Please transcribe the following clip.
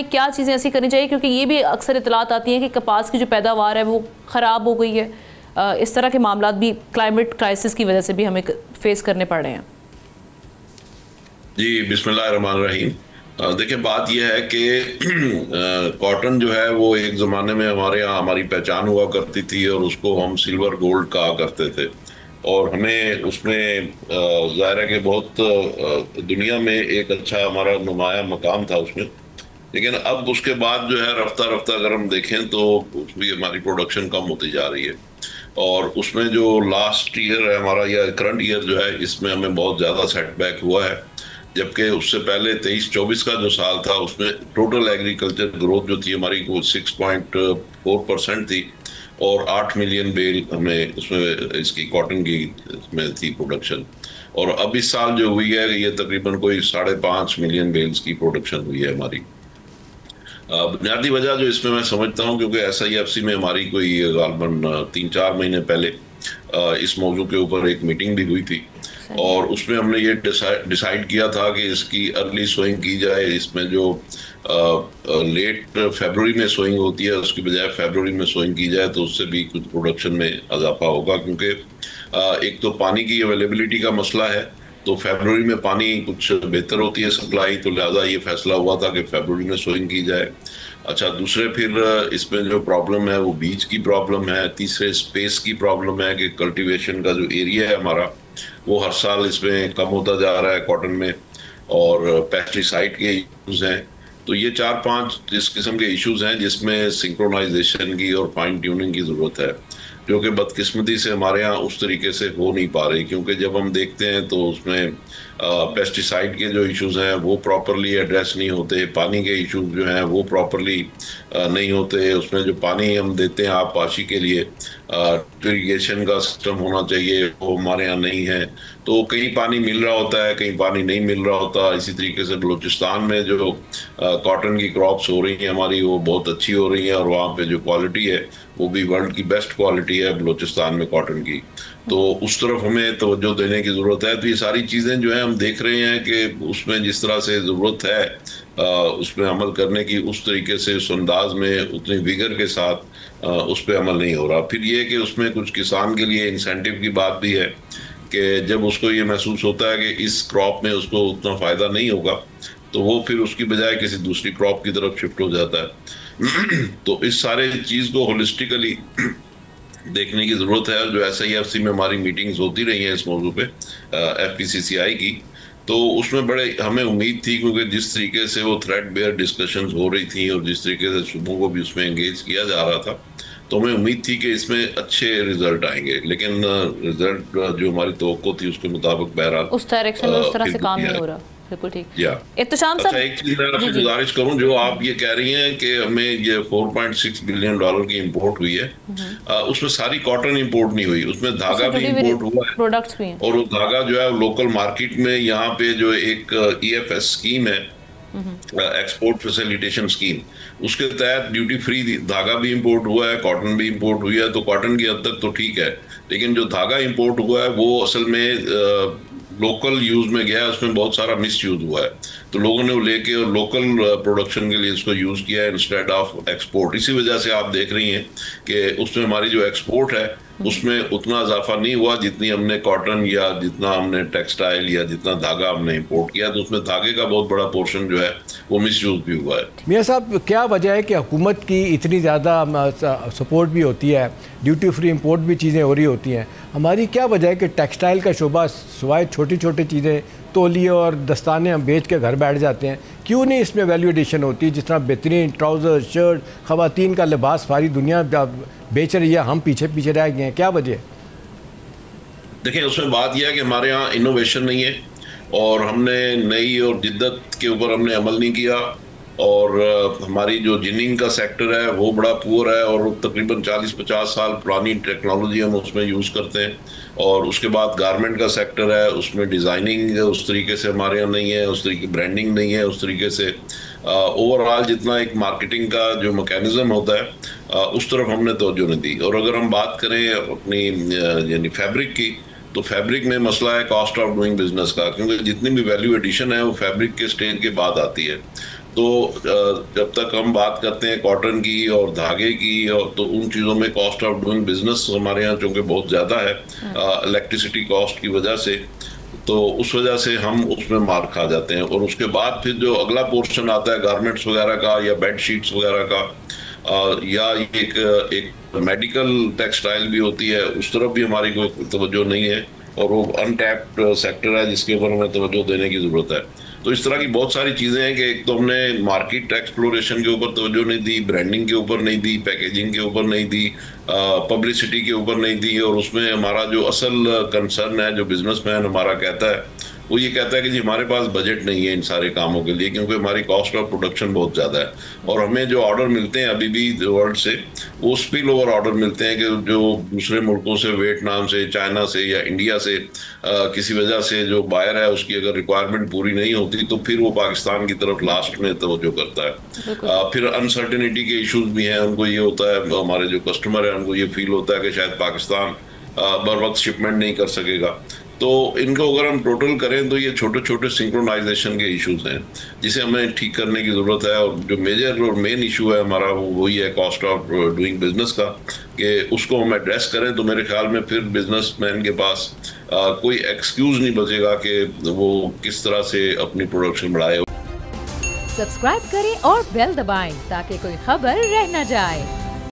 क्या चीज़ें ऐसी करनी चाहिए, क्योंकि ये भी अक्सर इतलात आती हैं कि कपास की जो पैदावार है वो ख़राब हो गई है। इस तरह के मामला भी क्लाइमेट क्राइसिस की वजह से भी हमें फेस करने पड़ रहे हैं। जी, बिस्मिल्लाहिर्रहमानिर्रहीम। देखिए, बात यह है कि कॉटन जो है वो एक ज़माने में हमारे यहाँ हमारी पहचान हुआ करती थी और उसको हम सिल्वर गोल्ड कहा करते थे। और हमें उसमें ज़ाहिर है कि बहुत दुनिया में एक अच्छा हमारा नुमाया मकाम था उसमें। लेकिन अब उसके बाद जो है रफ्ता रफ्ता अगर हम देखें तो उसमें हमारी प्रोडक्शन कम होती जा रही है। और उसमें जो लास्ट ईयर है हमारा या करंट ईयर जो है इसमें हमें बहुत ज़्यादा सेटबैक हुआ है। जबकि उससे पहले 23-24 का जो साल था उसमें टोटल एग्रीकल्चर ग्रोथ जो थी हमारी वो 6.4% थी। और 8 मिलियन बेल हमें उसमें इसकी कॉटन की इसमें थी प्रोडक्शन। और अब इस साल जो हुई है ये तकरीबन कोई 5.5 मिलियन बेल्स की प्रोडक्शन हुई है हमारी। बुनियादी वजह जो इसमें मैं समझता हूँ क्योंकि SIFC में हमारी कोई गालबन 3-4 महीने पहले इस मौजू के ऊपर एक मीटिंग भी हुई थी। और उसमें हमने ये डिसाइड किया था कि इसकी अर्ली सोइंग की जाए। इसमें जो लेट फरवरी में सोइंग होती है उसकी बजाय फरवरी में सोइंग की जाए तो उससे भी कुछ प्रोडक्शन में इजाफा होगा। क्योंकि एक तो पानी की अवेलेबिलिटी का मसला है, तो फरवरी में पानी कुछ बेहतर होती है सप्लाई, तो लिहाजा ये फैसला हुआ था कि फरवरी में सोइंग की जाए। अच्छा, दूसरे फिर इसमें जो प्रॉब्लम है वो बीज की प्रॉब्लम है। तीसरे स्पेस की प्रॉब्लम है कि कल्टीवेशन का जो एरिया है हमारा वो हर साल इसमें कम होता जा रहा है कॉटन में। और पेस्टिसाइड के इश्यूज हैं। तो ये 4-5 इस किस्म के इश्यूज हैं जिसमें सिंक्रोनाइजेशन की और फाइन ट्यूनिंग की जरूरत है, जो कि बदकिस्मती से हमारे यहाँ उस तरीके से हो नहीं पा रही। क्योंकि जब हम देखते हैं तो उसमें पेस्टिसाइड के जो इश्यूज हैं वो प्रॉपरली एड्रेस नहीं होते, पानी के इश्यूज जो हैं वो प्रॉपरली नहीं होते। उसमें जो पानी हम देते हैं आबपाशी के लिए इरीगेशन का सिस्टम होना चाहिए, वो हमारे यहाँ नहीं है। तो कहीं पानी मिल रहा होता है, कहीं पानी नहीं मिल रहा होता। इसी तरीके से बलूचिस्तान में जो कॉटन की क्रॉप्स हो रही हैं हमारी वो बहुत अच्छी हो रही हैं और वहाँ पे जो क्वालिटी है वो भी वर्ल्ड की बेस्ट क्वालिटी है बलूचिस्तान में कॉटन की। तो उस तरफ हमें तवज्जो देने की ज़रूरत है। तो ये सारी चीज़ें जो है हम देख रहे हैं कि उसमें जिस तरह से ज़रूरत है उसमें अमल करने की, उस तरीके से उस अंदाज में उतनी विगर के साथ उस पर अमल नहीं हो रहा। फिर ये कि उसमें कुछ किसान के लिए इंसेंटिव की बात भी है कि जब उसको ये महसूस होता है कि इस क्रॉप में उसको उतना फ़ायदा नहीं होगा तो वो फिर उसकी बजाय किसी दूसरी क्रॉप की तरफ शिफ्ट हो जाता है। तो इस सारे चीज़ को होलिस्टिकली देखने की ज़रूरत है। जो SIFC में हमारी मीटिंग्स होती रही हैं इस मौजू पे FPCCI की, तो उसमें बड़े हमें उम्मीद थी क्योंकि जिस तरीके से वो थ्रेड बेयर डिस्कशंस हो रही थी और जिस तरीके से सुबह को भी उसमें एंगेज किया जा रहा था, तो हमें उम्मीद थी कि इसमें अच्छे रिजल्ट आएंगे। लेकिन रिजल्ट जो हमारी तवक्को थी उसके मुताबिक बहरहाल उस डायरेक्शन में उस तरह से काम नहीं हो रहा। बिल्कुल ठीक। या इत्तशाम अच्छा, साहब, एक चीज मैं आपसे गुजारिश करूं, जो आप ये कह रही हैं कि हमें ये $4.6 बिलियन की इंपोर्ट हुई है, उसमें सारी कॉटन इंपोर्ट नहीं हुई, उसमें धागा भी इंपोर्ट हुआ है। प्रोडक्ट्स भी हैं। और वो धागा जो है लोकल मार्केट में यहाँ पे जो एक EFS स्कीम है, एक्सपोर्ट फैसिलिटेशन स्कीम, उसके तहत ड्यूटी फ्री धागा भी इंपोर्ट हुआ है, कॉटन भी इंपोर्ट हुई है। तो कॉटन की हद तक तो ठीक है, लेकिन जो धागा इंपोर्ट हुआ है वो असल में लोकल यूज में गया है, उसमें बहुत सारा मिस यूज हुआ है। तो लोगों ने वो लेके और लोकल प्रोडक्शन के लिए इसको यूज किया है इंस्टेड ऑफ एक्सपोर्ट। इसी वजह से आप देख रही हैं कि उसमें हमारी जो एक्सपोर्ट है उसमें उतना इजाफा नहीं हुआ जितनी हमने कॉटन या जितना हमने टेक्सटाइल या जितना धागा हमने इंपोर्ट किया। तो उसमें धागे का बहुत बड़ा पोर्शन जो है वो मिस यूज भी हुआ है। मियां साहब, क्या वजह है कि हुकूमत की इतनी ज़्यादा सपोर्ट भी होती है, ड्यूटी फ्री इंपोर्ट भी चीज़ें हो रही होती हैं, हमारी क्या वजह है कि टेक्सटाइल का शोबा सिवाय छोटी छोटी चीज़ें तौलिए और दस्ताने हम बेच के घर बैठ जाते हैं, क्यों नहीं इसमें वैल्यू एडिशन होती? जिस तरह बेहतरीन ट्राउज़र, शर्ट, ख़वातीन का लिबास सारी दुनिया बेच रही है, हम पीछे पीछे रह गए हैं, क्या वजह है? देखिए, उसमें बात यह है कि हमारे यहाँ इनोवेशन नहीं है और हमने नई और जिद्दत के ऊपर हमने अमल नहीं किया। और हमारी जो जिनिंग का सेक्टर है वो बड़ा पुअर है और तकरीबन 40-50 साल पुरानी टेक्नोलॉजी हम उसमें यूज़ करते हैं। और उसके बाद गारमेंट का सेक्टर है, उसमें डिज़ाइनिंग उस तरीके से हमारे यहाँ नहीं है, उस तरीके ब्रांडिंग नहीं है, उस तरीके से ओवरऑल जितना एक मार्केटिंग का जो मैकेनिज्म होता है उस तरफ हमने तवज्जो नहीं दी। और अगर हम बात करें अपनी यानी फैब्रिक की, तो फैब्रिक में मसला है कॉस्ट ऑफ डूइंग बिजनेस का, क्योंकि जितनी भी वैल्यू एडिशन है वो फैब्रिक के स्टेज के बाद आती है। तो जब तक हम बात करते हैं कॉटन की और धागे की, और तो उन चीज़ों में कॉस्ट ऑफ डूइंग बिजनेस हमारे यहाँ चूँकि बहुत ज़्यादा है इलेक्ट्रिसिटी कॉस्ट की वजह से, तो उस वजह से हम उसमें मार खा जाते हैं। और उसके बाद फिर जो अगला पोर्शन आता है गारमेंट्स वगैरह का या बेड शीट्स वगैरह का, या एक मेडिकल टेक्सटाइल भी होती है, उस तरफ भी हमारी कोई तवज्जो नहीं है, और वो अनटैप्ड सेक्टर है जिसके ऊपर हमें तवज्जो देने की ज़रूरत है। तो इस तरह की बहुत सारी चीज़ें हैं कि एक तो हमने मार्केट एक्सप्लोरेशन के ऊपर तवज्जो नहीं दी, ब्रांडिंग के ऊपर नहीं दी, पैकेजिंग के ऊपर नहीं दी, पब्लिसिटी के ऊपर नहीं दी, और उसमें हमारा जो असल कंसर्न है, जो बिजनेसमैन हमारा कहता है, वो ये कहता है कि जी हमारे पास बजट नहीं है इन सारे कामों के लिए, क्योंकि हमारी कॉस्ट ऑफ प्रोडक्शन बहुत ज़्यादा है। और हमें जो ऑर्डर मिलते हैं अभी भी वर्ल्ड से, वो स्पिल ओवर ऑर्डर मिलते हैं कि जो दूसरे मुल्कों से, वियतनाम से, चाइना से या इंडिया से, किसी वजह से जो बायर है उसकी अगर रिक्वायरमेंट पूरी नहीं होती तो फिर वो पाकिस्तान की तरफ लास्ट में तवज्जो करता है। फिर अनसर्टेनिटी के इशूज़ भी हैं, उनको ये होता है, हमारे जो कस्टमर है उनको ये फील होता है कि शायद पाकिस्तान बर वक्त शिपमेंट नहीं कर सकेगा। तो इनको अगर हम टोटल करें तो ये छोटे छोटे सिंक्रोनाइजेशन के इश्यूज हैं जिसे हमें ठीक करने की ज़रूरत है। और जो मेजर और मेन इशू है हमारा वो वही है कॉस्ट ऑफ डूइंग बिजनेस का, कि उसको हम एड्रेस करें तो मेरे ख्याल में फिर बिजनेसमैन के पास कोई एक्सक्यूज़ नहीं बचेगा कि वो किस तरह से अपनी प्रोडक्शन बढ़ाए। सब्सक्राइब करें और बेल दबाएं ताकि कोई खबर रह न जाए।